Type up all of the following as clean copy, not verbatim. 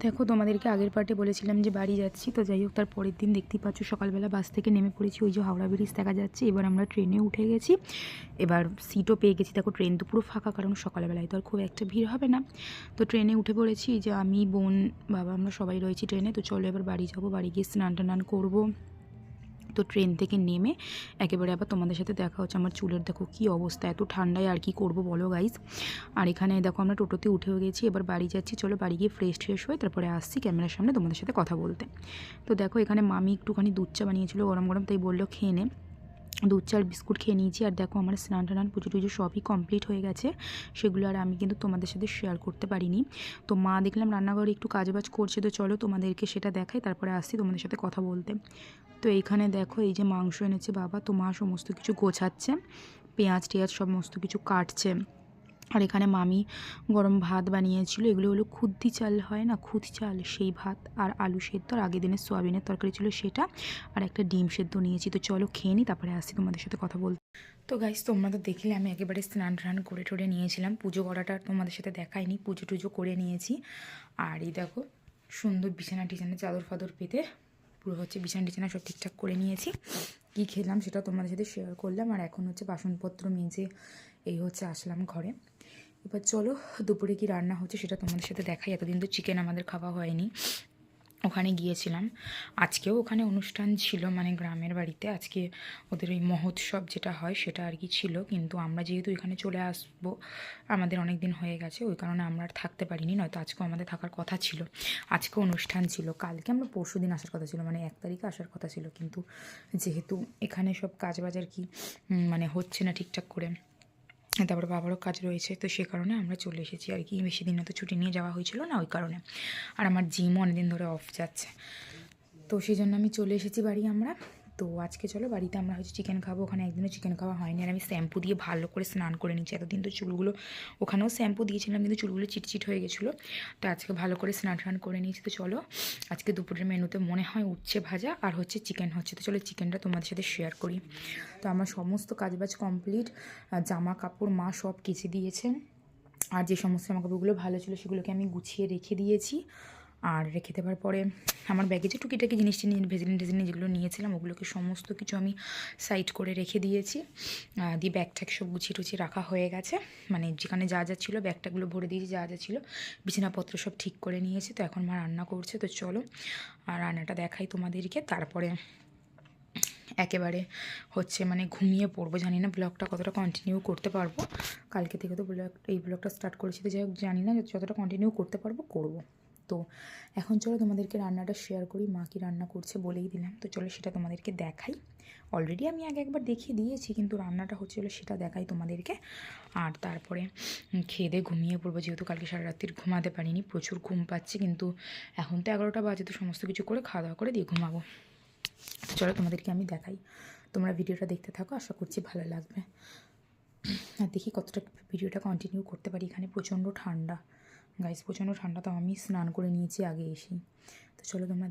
দেখো তোমাদেরকে আগের পার্টে বলেছিলাম যে বাড়ি যাচ্ছি, তো যাই হোক তার পরের দিন দেখতেই পাচ্ছ সকালবেলা বাস থেকে নেমে পড়েছি। ওই যে হাওড়া ব্রিজ দেখা যাচ্ছে, এবার আমরা ট্রেনে উঠে গেছি, এবার সিটও পেয়ে গেছি। দেখো ট্রেন তো পুরো ফাঁকা, কারণ সকালবেলায় তো আর খুব একটা ভিড় হবে না। তো ট্রেনে উঠে পড়েছি, যে আমি, বোন, বাবা, আমরা সবাই রয়েছি ট্রেনে। তো চলো এবার বাড়ি যাবো, বাড়ি গিয়ে স্নান টান করবো। তো ট্রেন থেকে নেমে একেবারে আবার তোমাদের সাথে দেখা হচ্ছে। আমার চুলের দেখো কী অবস্থা, এত ঠান্ডায় আর কি করব বলো গাইজ। আর এখানে দেখো আমরা টোটোতে উঠেও গেছি, এবার বাড়ি যাচ্ছি। চলো বাড়ি গিয়ে ফ্রেশ হয়ে তারপরে আসছি ক্যামেরার সামনে তোমাদের সাথে কথা বলতে। তো দেখো এখানে মামি একটুখানি দুধ চা বানিয়েছিল গরম গরম, তাই বললো খেয়ে নে। দুধ চার বিস্কুট খেয়ে নিয়েছি। আর দেখো আমার স্নান টান পুজো টুজো সবই কমপ্লিট হয়ে গেছে, সেগুলো আর আমি কিন্তু তোমাদের সাথে শেয়ার করতে পারিনি। তো মা দেখলাম রান্নাঘরে একটু কাজবাজ করছে, তো চলো তোমাদেরকে সেটা দেখাই, তারপরে আসছি তোমাদের সাথে কথা বলতে। তো এইখানে দেখো এই যে মাংস এনেছে বাবা, তো মা সমস্ত কিছু গোছাচ্ছে, পেঁয়াজ টেয়াজ সমস্ত কিছু কাটছে। আর এখানে মামি গরম ভাত বানিয়েছিল, এগুলো হলো খুদ্দি চাল হয় না, খুদ চাল, সেই ভাত আর আলু সেদ্ধ, আর আগের দিনের সোয়াবিনের তরকারি ছিল সেটা, আর একটা ডিম সেদ্ধ নিয়েছি। তো চলো খেয়ে নিই, তারপরে আসছি তোমাদের সাথে কথা বলতে। তো গাইস তোমরা তো দেখলে আমি একেবারে স্নান টান করে টোরে নিয়েছিলাম, পুজো করাটা তোমাদের সাথে দেখাইনি, পুজো টুজো করে নিয়েছি। আর এই দেখো সুন্দর বিছানা টিছানা চাদর ফাদর পেতে পুরো হচ্ছে বিছানা টিছানা সব ঠিকঠাক করে নিয়েছি। কী খেলাম সেটা তোমাদের সাথে শেয়ার করলাম। আর এখন হচ্ছে বাসনপত্র মেজে এই হচ্ছে আসলাম ঘরে। এবার চলো দুপুরে কি রান্না হচ্ছে সেটা তোমাদের সাথে দেখাই। এতদিন তো চিকেন আমাদের খাওয়া হয়নি, ওখানে গিয়েছিলাম। আজকেও ওখানে অনুষ্ঠান ছিল, মানে গ্রামের বাড়িতে আজকে ওদের ওই মহোৎসব যেটা হয় সেটা আর কি ছিল। কিন্তু আমরা যেহেতু এখানে চলে আসবো, আমাদের অনেক দিন হয়ে গেছে, ওই কারণে আমরা আর থাকতে পারিনি, নয়তো আজকেও আমাদের থাকার কথা ছিল। আজকে অনুষ্ঠান ছিল, কালকে আমরা পরশু দিন আসার কথা ছিল, মানে 1 তারিখে আসার কথা ছিল। কিন্তু যেহেতু এখানে সব কাজবাজ আর কি মানে হচ্ছে না ঠিকঠাক করে, তারপরে বাবারও কাজ রয়েছে, তো সে কারণে আমরা চলে এসেছি আর কি। বেশি দিন তো ছুটি নিয়ে যাওয়া হয়েছিল না, ওই কারণে। আর আমার জিমও অনেকদিন ধরে অফ যাচ্ছে, তো সেই জন্য আমি চলে এসেছি বাড়ি আমরা। তো আজকে চলো বাড়িতে আমরা হচ্ছে চিকেন খাবো, ওখানে একদিনও চিকেন খাওয়া হয়নি। আর আমি শ্যাম্পু দিয়ে ভালো করে স্নান করে নিচ্ছি। এতদিন তো চুলগুলো, ওখানেও শ্যাম্পু দিয়েছিলাম কিন্তু চুলগুলো চিটচিট হয়ে গেছিলো, তো আজকে ভালো করে স্নান টান করে নিয়েছি। তো চলো আজকে দুপুরের মেনুতে মনে হয় উচ্ছে ভাজা আর হচ্ছে চিকেন হচ্ছে। তো চলো চিকেনটা তোমাদের সাথে শেয়ার করি। তো আমার সমস্ত কাজবাজ কমপ্লিট, জামা কাপড় মা সব কেচে দিয়েছে। আর যে সমস্ত জামা কাপড়গুলো ভালো ছিল সেগুলোকে আমি গুছিয়ে রেখে দিয়েছি। আর রেখে দেওয়ার পরে আমার ব্যাগে যে টুকিটাকি জিনিস ভেজিলিন টেজিলিন যেগুলো নিয়েছিলাম ওগুলোকে সমস্ত কিছু আমি সাইড করে রেখে দিয়েছি। দিয়ে ব্যাগটাক সব গুছিয়ে টুছিয়ে রাখা হয়ে গেছে, মানে যেখানে যা যা ছিল ব্যাগটাগুলো ভরে দিয়েছি, যা যা ছিল বিছানাপত্র সব ঠিক করে নিয়েছি। তো এখন মা রান্না করছে, তো চলো আর রান্নাটা দেখাই তোমাদেরকে, তারপরে একেবারে হচ্ছে মানে ঘুমিয়ে পড়বো। জানি না ব্লগটা কতটা কন্টিনিউ করতে পারবো, কালকে থেকে তো এই ব্লগটা স্টার্ট করেছি, তো যাই হোক জানি না যতটা কন্টিনিউ করতে পারবো করব। তো এখন চলো তোমাদেরকে রান্নাটা শেয়ার করি, মা কি রান্না করছে বলেই দিলাম, তো চলো সেটা তোমাদেরকে দেখাই। অলরেডি আমি আগে একবার দেখিয়ে দিয়েছি, কিন্তু রান্নাটা হচ্ছিলো সেটা দেখাই তোমাদেরকে। আর তারপরে খেয়ে দিয়ে ঘুমিয়ে পড়বো, যেহেতু কালকে সারা রাত্রির ঘুমাতে পারিনি, প্রচুর ঘুম পাচ্ছে। কিন্তু এখন তো 11টা বাজে, তো সমস্ত কিছু করে খাওয়া দাওয়া করে দিয়ে ঘুমাবো। তো চলো তোমাদেরকে আমি দেখাই, তোমরা ভিডিওটা দেখতে থাকো, আশা করছি ভালো লাগবে। আর দেখি কতটা ভিডিওটা কন্টিনিউ করতে পারি। এখানে প্রচণ্ড ঠান্ডা গাইস, প্রচণ্ড ঠান্ডা, তো আমি স্নান করে নিয়েছি আগে এসেই। তো চলো তোমরা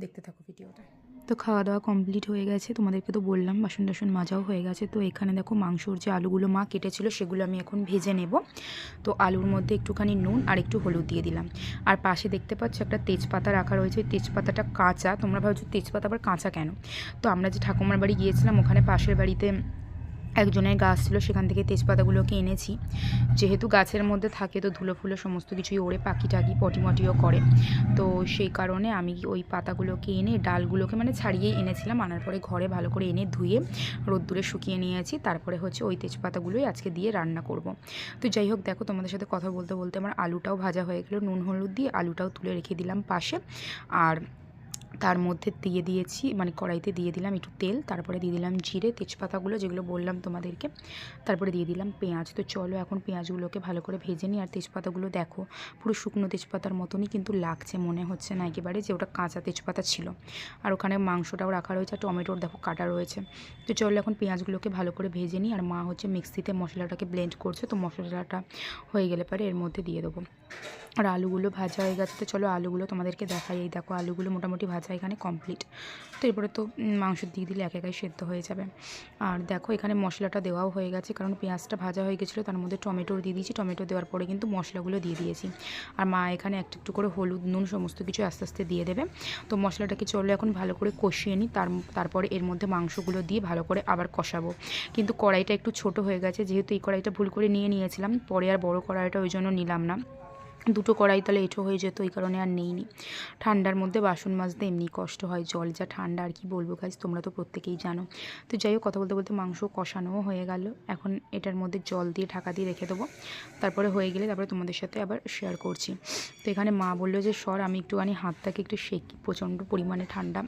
দেখতে থাকো ভিডিওটা। তো খাওয়া দাওয়া কমপ্লিট হয়ে গেছে, তোমাদেরকে তো বললাম বাসন টাসন মাজাও হয়ে গেছে। তো এখানে দেখো মাংসর যে আলুগুলো মা কেটেছিল সেগুলো আমি এখন ভেজে নেব। তো আলুর মধ্যে একটুখানি নুন আর একটু হলুদ দিয়ে দিলাম। আর পাশে দেখতে পাচ্ছ একটা তেজপাতা রাখা রয়েছে, তেজপাতাটা কাঁচা। তোমরা ভাবছো তেজপাতা আবার কাঁচা কেন? তো আমরা যে ঠাকুমার বাড়ি গিয়েছিলাম ওখানে পাশের বাড়িতে একজনের গাছ ছিল, সেখান থেকে তেজপাতাগুলোকে এনেছি। যেহেতু গাছের মধ্যে থাকে তো ধুলো ফুলো সমস্ত কিছুই ওড়ে, পাখি টাকি পটিমটিও করে, তো সেই কারণে আমি ওই পাতাগুলোকে এনে ডালগুলোকে মানে ছাড়িয়ে এনেছিলাম। আনার পরে ঘরে ভালো করে এনে ধুয়ে রোদ্দুরে শুকিয়ে নিয়েছি। তারপরে হচ্ছে ওই তেজপাতাগুলোই আজকে দিয়ে রান্না করব। তো যাই হোক দেখো তোমাদের সাথে কথা বলতে বলতে আমার আলুটাও ভাজা হয়ে গেল, নুন হলুদ দিয়ে আলুটাও তুলে রেখে দিলাম পাশে। আর তার মধ্যে দিয়ে দিয়েছি, মানে কড়াইতে দিয়ে দিলাম একটু তেল, তারপরে দিয়ে দিলাম জিরে, তেজপাতাগুলো যেগুলো বললাম তোমাদেরকে, তারপরে দিয়ে দিলাম পেঁয়াজ। তো চলো এখন পেঁয়াজগুলোকে ভালো করে ভেজে নিই। আর তেজপাতাগুলো দেখো পুরো শুকনো তেজপাতার মতনই কিন্তু লাগছে, মনে হচ্ছে না একেবারে যে ওটা কাঁচা তেজপাতা ছিল। আর ওখানে মাংসটাও রাখা রয়েছে, আর টমেটোর দেখো কাটা রয়েছে। তো চলো এখন পেঁয়াজগুলোকে ভালো করে ভেজে নিই। আর মা হচ্ছে মিক্সিতে মশলাটাকে ব্লেন্ড করছে, তো মশলাটা হয়ে গেলে পরে এর মধ্যে দিয়ে দেবো। আর আলুগুলো ভাজা হয়ে গেছে, তো চলো আলুগুলো তোমাদেরকে দেখাই। এই দেখো আলুগুলো মোটামুটি ভাজা ভাজা এখানে কমপ্লিট। তো এরপরে তো মাংস দিয়ে দিলে একাই সেদ্ধ হয়ে যাবে। আর দেখো এখানে মশলাটা দেওয়াও হয়ে গেছে, কারণ পেঁয়াজটা ভাজা হয়ে গেছিলো, তার মধ্যে টমেটো দিয়ে দিয়েছি। টমেটো দেওয়ার পরে কিন্তু মশলাগুলো দিয়ে দিয়েছি। আর মা এখানে একটু একটু করে হলুদ নুন সমস্ত কিছু আস্তে আস্তে দিয়ে দেবে। তো মশলাটাকে চলো এখন ভালো করে কষিয়ে নিই, তারপরে এর মধ্যে মাংসগুলো দিয়ে ভালো করে আবার কষাবো। কিন্তু কড়াইটা একটু ছোট হয়ে গেছে, যেহেতু এই কড়াইটা ভুল করে নিয়েছিলাম, পরে আর বড় কড়াইটা ওই জন্য নিলাম না। দুটো কড়াই তাহলে এঁঠো হয়ে যেত, এই কারণে আর নেইনি। ঠান্ডার মধ্যে বাসন মাজতে এমনি কষ্ট হয়, জল যা ঠান্ডা আর কি বলবো গাইস, তোমরা তো প্রত্যেকেই জানো। তো যাই হোক, কথা বলতে বলতে মাংস কষানোও হয়ে গেল। এখন এটার মধ্যে জল দিয়ে ঢাকা দিয়ে রেখে দেবো, তারপরে হয়ে গেলে তারপরে তোমাদের সাথে আবার শেয়ার করছি। তো এখানে মা বললো যে সর, আমি একটুখানি হাতটাকে একটু সেঁকি, প্রচণ্ড পরিমাণে ঠান্ডা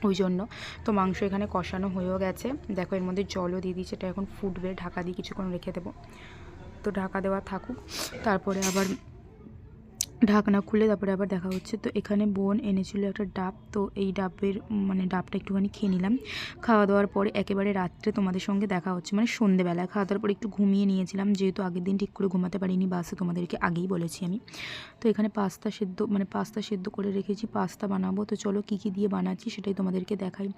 ওই জন্য। তো মাংস এখানে কষানো হয়েও গেছে, দেখো এর মধ্যে জলও দিয়ে দিয়েছে, এটা এখন ফুটবে, ঢাকা দিয়ে কিছুক্ষণ রেখে দেবো। তো ঢাকা দেওয়া থাকুক, তারপরে আবার ঢাকনা খুলে তারপরে আবার দেখা হচ্ছে। তো এখানে বোন এনেছিল একটা ডাব, তো এই ডাবের ডাবটা একটুখানি খেয়ে নিলাম। খাওয়া দাওয়ার পরে একেবারে রাত্রে তোমাদের সঙ্গে দেখা হচ্ছে, সন্ধ্যেবেলায় খাওয়া দাওয়ার পরে একটু ঘুমিয়ে নিয়েছিলাম, যেহেতু আগের দিন ঠিক করে ঘুমাতে পারিনি বাসে, তোমাদেরকে আগেই বলেছি আমি। তো এখানে পাস্তা সেদ্ধ করে রেখেছি, পাস্তা বানাবো। তো চলো কী কী দিয়ে বানাচ্ছি সেটাই তোমাদেরকে দেখাই।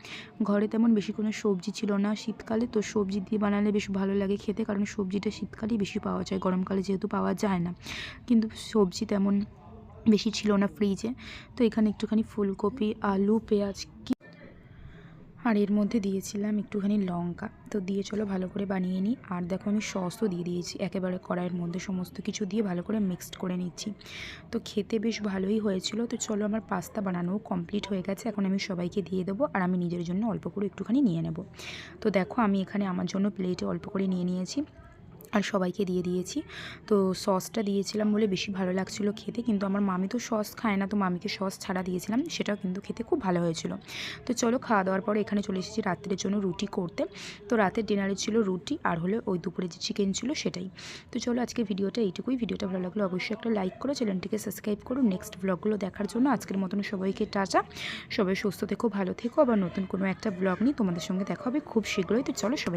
ঘরে তেমন বেশি কোনো সবজি ছিল না শীতকালে, তো সবজি দিয়ে বানালে বেশ ভালো লাগে খেতে, কারণ সবজিটা শীতকালেই বেশি পাওয়া যায়, গরমকালে যেহেতু পাওয়া যায় না। কিন্তু সবজি তেমন বেশি ছিল না ফ্রিজে। তো এখানে একটুখানি ফুলকপি, আলু, পেঁয়াজ আর এর মধ্যে দিয়েছিলাম একটুখানি লঙ্কা। তো দিয়ে চলো ভালো করে বানিয়ে নিই। আর দেখো আমি সসও দিয়ে দিয়েছি একেবারে কড়াইয়ের মধ্যে, সমস্ত কিছু দিয়ে ভালো করে মিক্সড করে নিচ্ছি। তো খেতে বেশ ভালোই হয়েছিল। তো চলো আমার পাস্তা বানানোও কমপ্লিট হয়ে গেছে, এখন আমি সবাইকে দিয়ে দেবো, আর আমি নিজের জন্য অল্প করে একটুখানি নিয়ে নেব। তো দেখো আমি এখানে আমার জন্য প্লেটে অল্প করে নিয়ে নিয়েছি আর সবাইকে দিয়ে দিয়েছি। তো সসটা দিয়েছিলাম বলে বেশি ভালো লাগছিলো খেতে, কিন্তু আমার মামি তো সস খায় না, তো মামিকে সস ছাড়া দিয়েছিলাম, সেটাও কিন্তু খেতে খুব ভালো হয়েছিল। তো চলো খাওয়া দাওয়ার পরে এখানে চলে এসেছি রাত্রের জন্য রুটি করতে। তো রাতের ডিনারে ছিল রুটি, আর হলো ওই দুপুরে যে চিকেন ছিল সেটাই। তো চলো আজকে ভিডিওটা এইটুকুই। ভিডিওটা ভালো লাগলে অবশ্যই একটা লাইক করো, চ্যানেলটিকে সাবস্ক্রাইব করো নেক্সট ব্লগগুলো দেখার জন্য। আজকের মতন সবাইকে টাটা, সবাই সুস্থ থেকো, ভালো থেকো। আবার নতুন কোনো একটা ব্লগ নিয়ে তোমাদের সঙ্গে দেখা হবে খুব শীঘ্রই। তো চলো সবাই